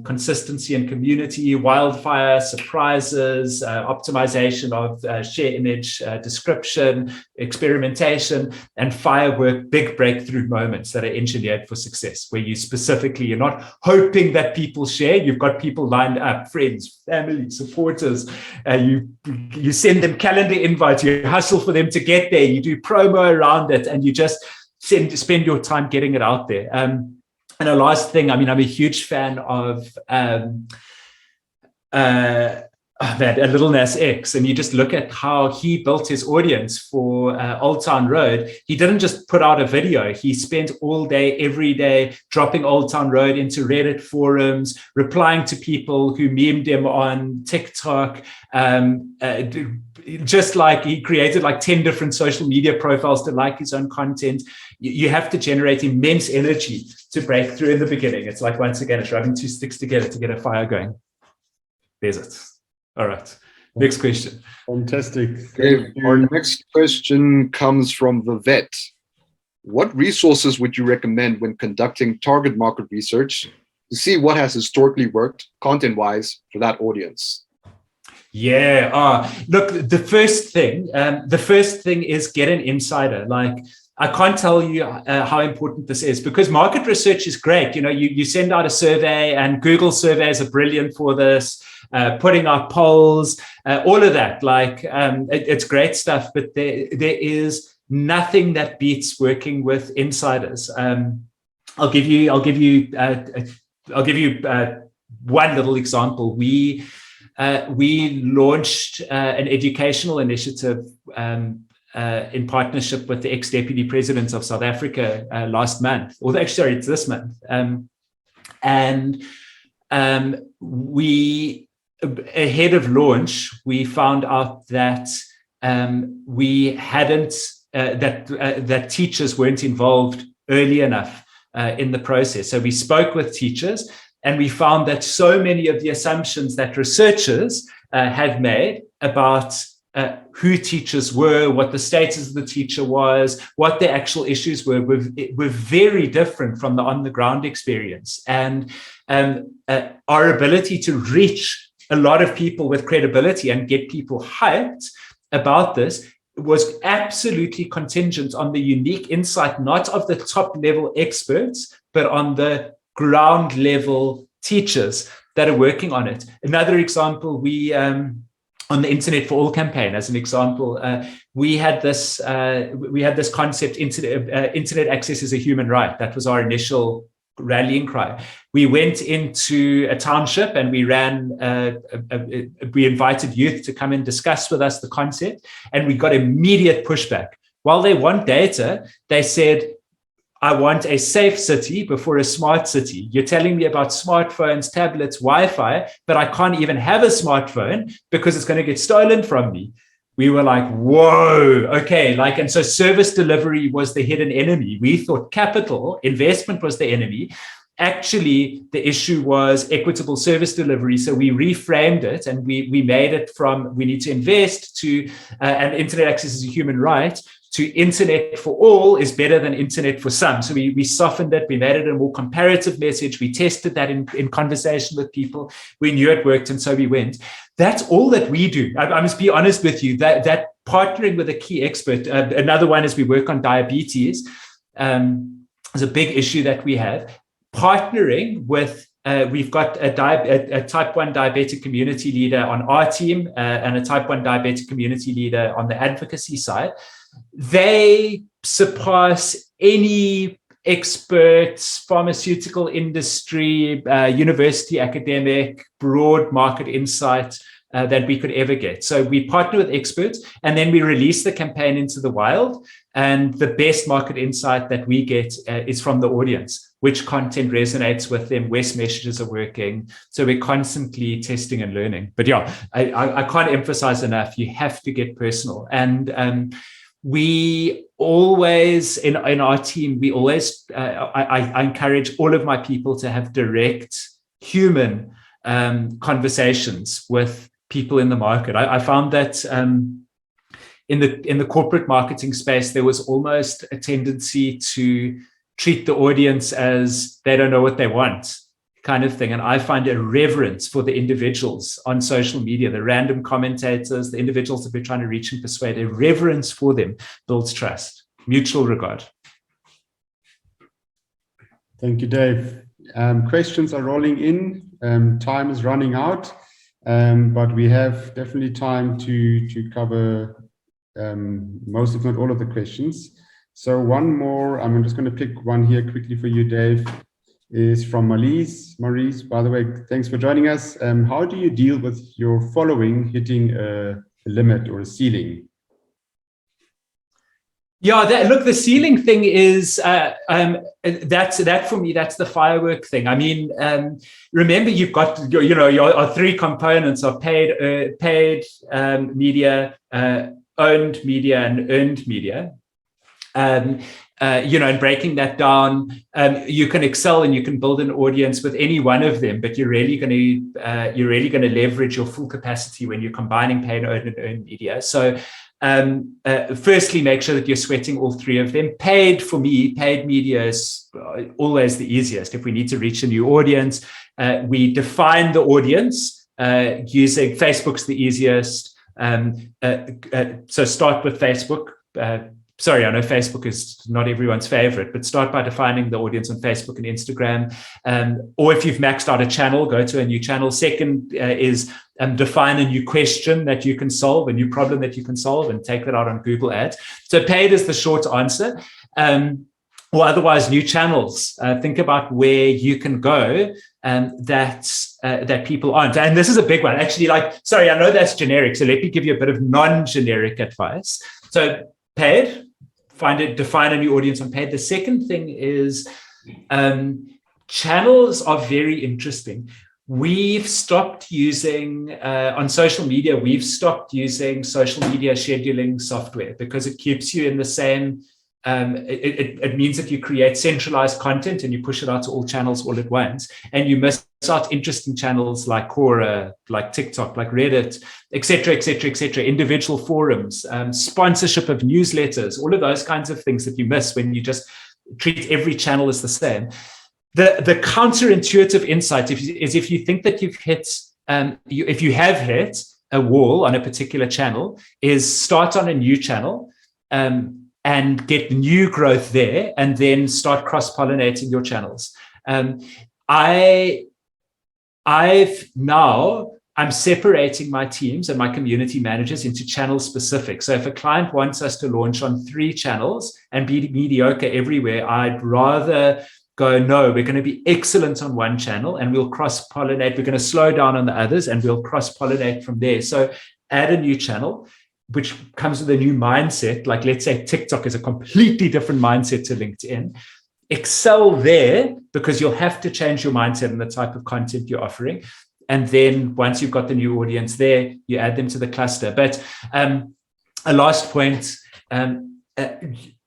consistency and community, wildfire, surprises, optimization of share image description, experimentation, and firework, big breakthrough moments that are engineered for success, where you're not hoping that people share. You've got people lined up, friends, family, supporters. You send them calendar invites, you hustle for them to get there, you do promo around it, and you just spend your time getting it out there. And a last thing, I'm a huge fan of a Little Nas X, and you just look at how he built his audience for Old Town Road. He didn't just put out a video. He spent all day, every day, dropping Old Town Road into Reddit forums, replying to people who memed him on TikTok. Just like he created like 10 different social media profiles to like his own content. You have to generate immense energy to break through in the beginning. It's like, once again, it's rubbing 2 sticks together to get a fire going. There's it. All right. Next question. Fantastic. Okay, our next question comes from Vivette. What resources would you recommend when conducting target market research to see what has historically worked content-wise for that audience? Yeah. Look, the first thing is get an insider. Like, I can't tell you how important this is, because market research is great. You send out a survey, and Google surveys are brilliant for this. Putting out polls, all of that. Like, it's great stuff, but there is nothing that beats working with insiders. I'll give you one little example. We launched an educational initiative in partnership with the ex-deputy president of South Africa last month, or actually, sorry, it's this month. And we, ahead of launch, we found out that we hadn't, that teachers weren't involved early enough in the process. So we spoke with teachers, and we found that so many of the assumptions that researchers had made about who teachers were, what the status of the teacher was, what the actual issues were very different from the on-the-ground experience. And our ability to reach a lot of people with credibility and get people hyped about this was absolutely contingent on the unique insight, not of the top-level experts, but on the ground-level teachers that are working on it. Another example, we on the Internet for All campaign, as an example, we had this concept: internet access is a human right. That was our initial rallying cry. We went into a township, and we we invited youth to come and discuss with us the concept, and we got immediate pushback. While they want data, they said, I want a safe city before a smart city. You're telling me about smartphones, tablets, Wi-Fi, but I can't even have a smartphone because it's going to get stolen from me. We were like, whoa, okay. And so service delivery was the hidden enemy. We thought capital investment was the enemy. Actually, the issue was equitable service delivery. So we reframed it, and we made it from we need to invest to and internet access is a human right, to internet for all is better than internet for some. So we softened it. We made it a more comparative message. We tested that in conversation with people. We knew it worked, and so we went. That's all that we do. I must be honest with you, that partnering with a key expert. Another one is we work on diabetes. Is a big issue that we have. Partnering with, we've got a type 1 diabetic community leader on our team and a type 1 diabetic community leader on the advocacy side. They surpass any experts, pharmaceutical industry, university academic, broad market insight that we could ever get. So we partner with experts, and then we release the campaign into the wild. And the best market insight that we get is from the audience. Which content resonates with them, which messages are working. So we're constantly testing and learning. But yeah, I can't emphasize enough, you have to get personal. And we always, in our team, we always, I encourage all of my people to have direct human conversations with people in the market. I found that in the corporate marketing space, there was almost a tendency to treat the audience as they don't know what they want, kind of thing. And I find a reverence for the individuals on social media, the random commentators, the individuals that we're trying to reach and persuade. A reverence for them builds trust, mutual regard. Thank you, Dave. Questions are rolling in. Time is running out, but we have definitely time to cover most, if not all, of the questions. So one more, I'm just going to pick one here quickly for you, Dave, is from Maurice. Maurice, by the way, thanks for joining us. How do you deal with your following hitting a limit or a ceiling? Yeah, look, the ceiling thing is, that for me, that's the firework thing. I mean, remember, you've got, your three components are paid media, owned media, and earned media. And breaking that down, you can excel and you can build an audience with any one of them, but you're really going to leverage your full capacity when you're combining paid, owned, and earned media. So, firstly, make sure that you're sweating all three of them. Paid, for me, paid media is always the easiest. If we need to reach a new audience, we define the audience using Facebook's the easiest. So start with Facebook. Sorry, I know Facebook is not everyone's favorite, but start by defining the audience on Facebook and Instagram. Or if you've maxed out a channel, go to a new channel. Second is define a new question that you can solve, a new problem that you can solve, and take that out on Google Ads. So paid is the short answer. Or otherwise, new channels. Think about where you can go that people aren't. And this is a big one. Actually, sorry, I know that's generic. So let me give you a bit of non-generic advice. So paid, define a new audience on paid. The second thing is channels are very interesting. We've stopped using, on social media, we've using social media scheduling software because it keeps you in the same, it means that you create centralized content and you push it out to all channels all at once. And you miss out interesting channels like Quora, like TikTok, like Reddit, et cetera, individual forums, sponsorship of newsletters, all of those kinds of things that you miss when you just treat every channel as the same. The counterintuitive insight is if you think that you've hit, if you have hit a wall on a particular channel, is start on a new channel and get new growth there, and then start cross-pollinating your channels. I'm separating my teams and my community managers into channel specific. So if a client wants us to launch on 3 channels and be mediocre everywhere, I'd rather go, no, we're going to be excellent on one channel and we'll cross-pollinate. We're going to slow down on the others and we'll cross-pollinate from there. So add a new channel, which comes with a new mindset. Like, let's say TikTok is a completely different mindset to LinkedIn. Excel there because you'll have to change your mindset and the type of content you're offering. And then once you've got the new audience there, you add them to the cluster. But a last point, a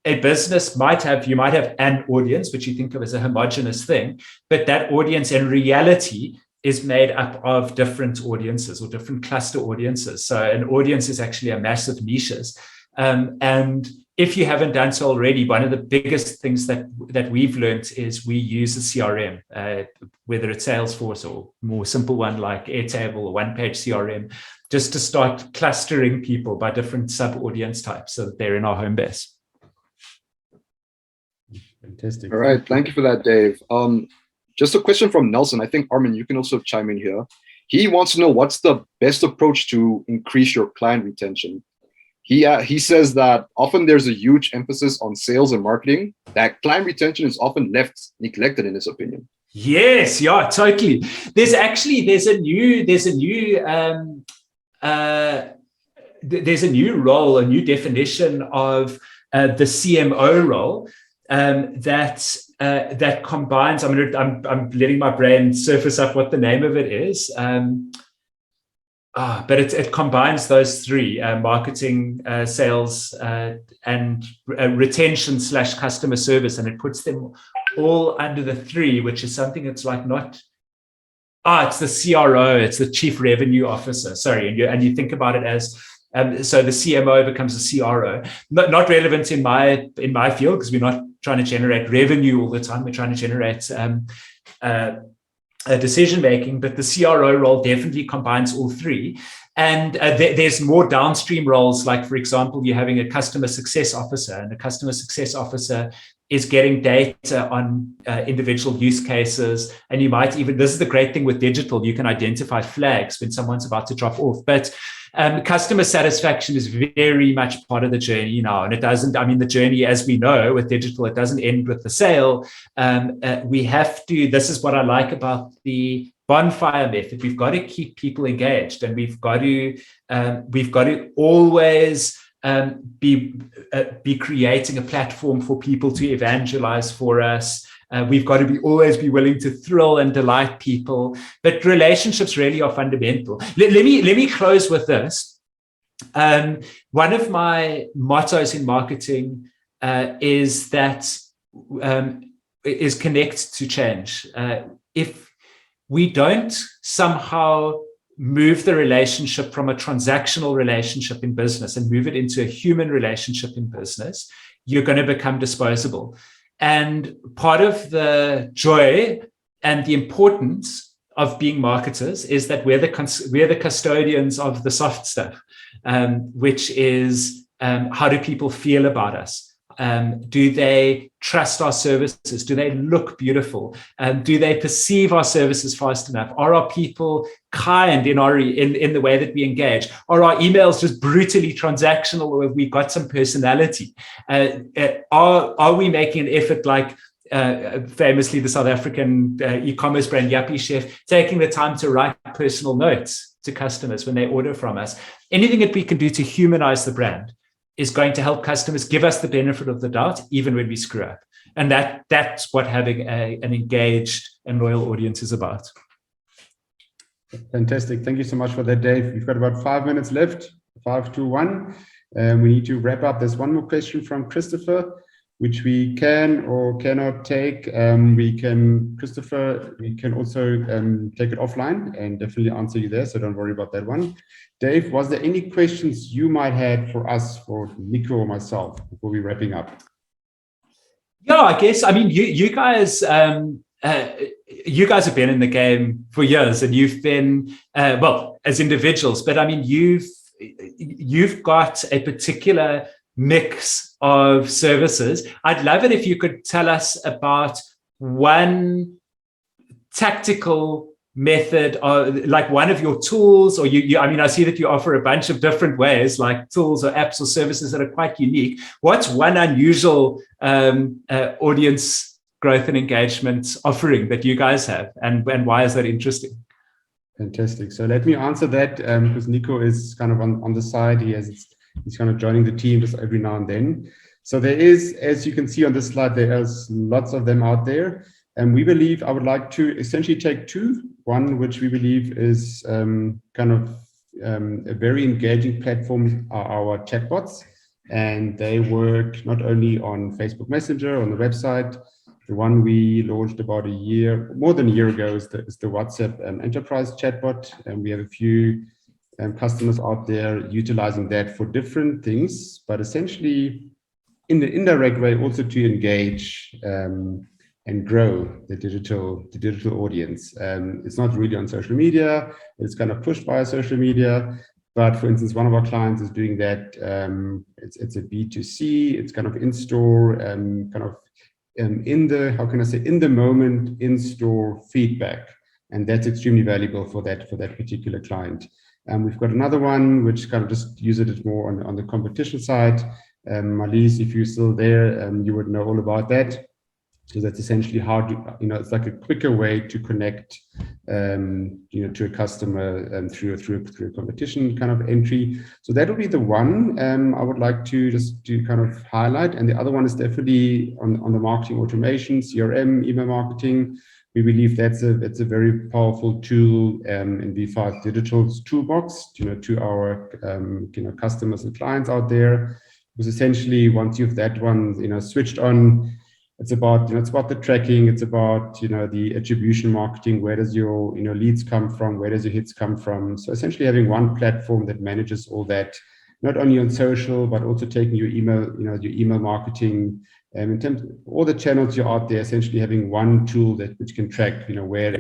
business you might have an audience, which you think of as a homogenous thing, but that audience in reality is made up of different audiences or different cluster audiences. So an audience is actually a massive niches. And if you haven't done so already, one of the biggest things that we've learned is we use a CRM, whether it's Salesforce or more simple one like Airtable or one-page CRM, just to start clustering people by different sub-audience types so that they're in our home base. Fantastic. All right, thank you for that, Dave. Just a question from Nelson. I think, Armin, you can also chime in here. He wants to know what's the best approach to increase your client retention. He says that often there's a huge emphasis on sales and marketing, that client retention is often left neglected in his opinion. Yes, yeah, totally. There's a new role, a new definition of the CMO role that combines. I'm letting my brain surface up what the name of it is. But it combines those three: marketing, sales, and retention / customer service, and it puts them all under the three, which is something that's like not. It's the CRO, it's the Chief Revenue Officer. Sorry, and you think about it as so the CMO becomes a CRO. Not relevant in my field because we're not trying to generate revenue all the time. We're trying to generate decision making, but the CRO role definitely combines all three. And there's more downstream roles, like, for example, you're having a customer success officer, and the customer success officer is getting data on individual use cases. And you might even, this is the great thing with digital, you can identify flags when someone's about to drop off. But customer satisfaction is very much part of the journey now. And it doesn't, the journey, as we know with digital, it doesn't end with the sale. We have to, this is what I like about the bonfire method. We've got to keep people engaged, and we've got to always be creating a platform for people to evangelize for us. We've got to always be willing to thrill and delight people, but relationships really are fundamental. Let me close with this. One of my mottos in marketing is connect to change. If we don't somehow move the relationship from a transactional relationship in business and move it into a human relationship in business, you're going to become disposable. And part of the joy and the importance of being marketers is that we're the custodians of the soft stuff, which is how do people feel about us? Do they trust our services? Do they look beautiful? Do they perceive our services fast enough? Are our people kind in the way that we engage? Are our emails just brutally transactional, or have we got some personality? Are we making an effort, like famously the South African e-commerce brand Yuppie Chef, taking the time to write personal notes to customers when they order from us? Anything that we can do to humanize the brand is going to help customers give us the benefit of the doubt, even when we screw up. And that's what having an engaged and loyal audience is about. Fantastic. Thank you so much for that, Dave. We've got about 5 minutes left, 5 to 1. We need to wrap up. There's one more question from Christopher, which we can or cannot take. Christopher, we can also take it offline and definitely answer you there, so don't worry about that one. Dave, was there any questions you might have for us, for Nico or myself, before we're wrapping up? Yeah, I guess, you guys have been in the game for years, and you've been, as individuals, but you've got a particular mix of services. I'd love it if you could tell us about one tactical method, or like one of your tools, or I see that you offer a bunch of different ways, like tools or apps or services that are quite unique. What's one unusual audience growth and engagement offering that you guys have, and why is that interesting? Fantastic. So let me answer that, because Nico is kind of on the side. He's kind of joining the team just every now and then. So there is, as you can see on this slide, there is lots of them out there. And we believe, I would like to essentially take two. One, which we believe is a very engaging platform, are our chatbots. And they work not only on Facebook Messenger, on the website. The one we launched about more than a year ago is the WhatsApp enterprise chatbot. And we have a few customers out there utilizing that for different things. But essentially, in the indirect way also to engage and grow the digital audience. It's not really on social media. It's kind of pushed by social media. But for instance, one of our clients is doing that. It's a B2C. It's kind of in-store, in the, how can I say, in the moment, in-store feedback. And that's extremely valuable for that particular client. We've got another one, which kind of just uses it more on the competition side. Marlies, if you're still there, you would know all about that. So that's essentially how to, it's like a quicker way to connect, to a customer through a competition kind of entry. So that will be the one I would like to just to kind of highlight. And the other one is definitely on the marketing automation, CRM, email marketing. We believe that's a very powerful tool in V5 Digital's toolbox, to our customers and clients out there. Because essentially, once you've that one, switched on, it's about the tracking, it's about the attribution marketing. Where does your leads come from? Where does your hits come from? So essentially, having one platform that manages all that, not only on social but also taking your email, your email marketing, in terms of all the channels you're out there. Essentially, having one tool which can track, where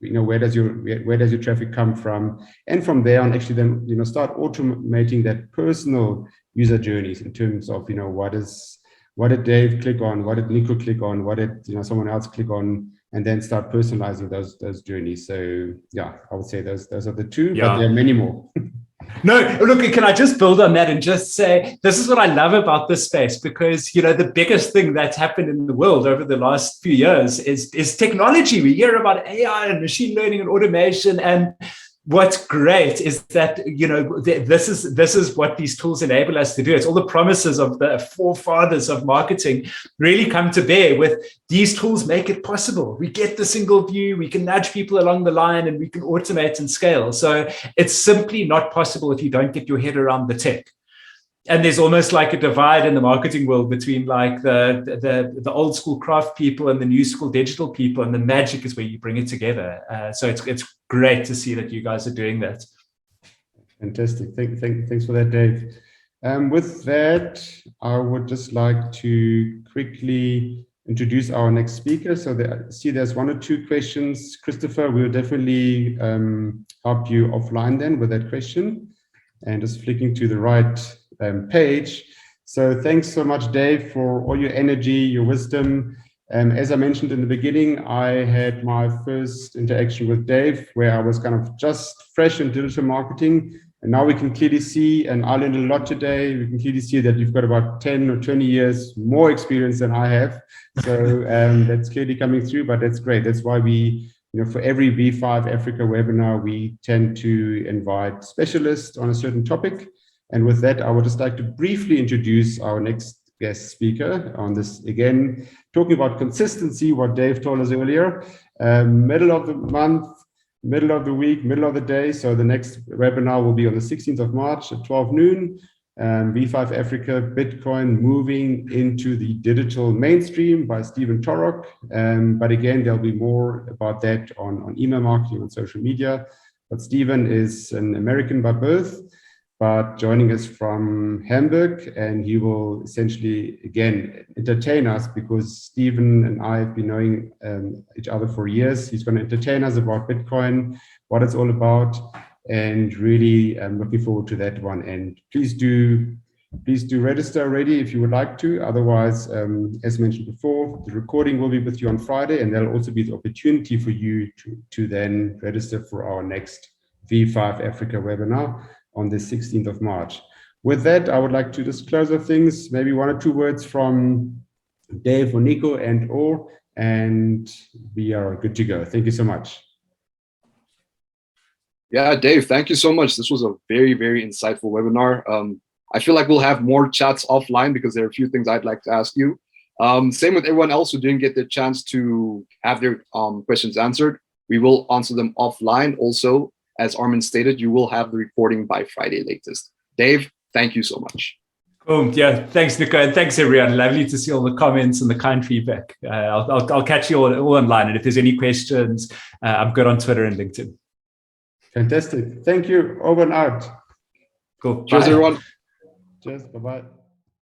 where does your traffic come from, and from there on, actually then start automating that personal user journeys in terms of what did Dave click on? What did Nico click on? What did someone else click on? And then start personalizing those journeys. So yeah, I would say those are the two, but there are many more. No, look, can I just build on that and just say, this is what I love about this space, because, the biggest thing that's happened in the world over the last few years is technology. We hear about AI and machine learning and automation, and what's great is that, this is what these tools enable us to do. It's all the promises of the forefathers of marketing really come to bear with these tools. Make it possible. We get the single view, we can nudge people along the line, and we can automate and scale. So it's simply not possible if you don't get your head around the tech. And there's almost like a divide in the marketing world between like the old school craft people and the new school digital people, and the magic is where you bring it together. So it's great to see that you guys are doing that. Fantastic. Thanks for that, Dave. With that, I would just like to quickly introduce our next speaker. So there's one or two questions. Christopher will definitely help you offline then with that question, and just flicking to the right page. So thanks so much, Dave, for all your energy, your wisdom. As I mentioned in the beginning, I had my first interaction with Dave where I was kind of just fresh in digital marketing, and now we can clearly see, and I learned a lot today, we can clearly see that you've got about 10 or 20 years more experience than I have. So that's clearly coming through, but that's great. That's why we, for every V5 Africa webinar, we tend to invite specialists on a certain topic. And with that, I would just like to briefly introduce our next guest speaker on this, again, talking about consistency, what Dave told us earlier, middle of the month, middle of the week, middle of the day. So the next webinar will be on the 16th of March at 12 noon. V5 Africa, Bitcoin moving into the digital mainstream by Stephen Torok. But again, there'll be more about that on email marketing, on social media. But Stephen is an American by birth, but joining us from Hamburg, and he will essentially, again, entertain us, because Stephen and I have been knowing each other for years. He's going to entertain us about Bitcoin, what it's all about, and really looking forward to that one. And please do register already if you would like to. Otherwise, as mentioned before, the recording will be with you on Friday, and there'll also be the opportunity for you to then register for our next V5 Africa webinar on the 16th of March. With that, I would like to just close the things, maybe one or two words from Dave or Nico and we are good to go. Thank you so much. Yeah, Dave, thank you so much. This was a very, very insightful webinar. I feel like we'll have more chats offline because there are a few things I'd like to ask you. Same with everyone else who didn't get the chance to have their questions answered. We will answer them offline. Also, as Armin stated, you will have the recording by Friday latest. Dave, thank you so much. Cool. Yeah, thanks, Nico, and thanks, everyone. Lovely to see all the comments and the kind feedback. I'll catch you all online, and if there's any questions, I'm good on Twitter and LinkedIn. Fantastic. Thank you. Over and out. Cool. Cheers, Bye. everyone. Cheers. Bye-bye.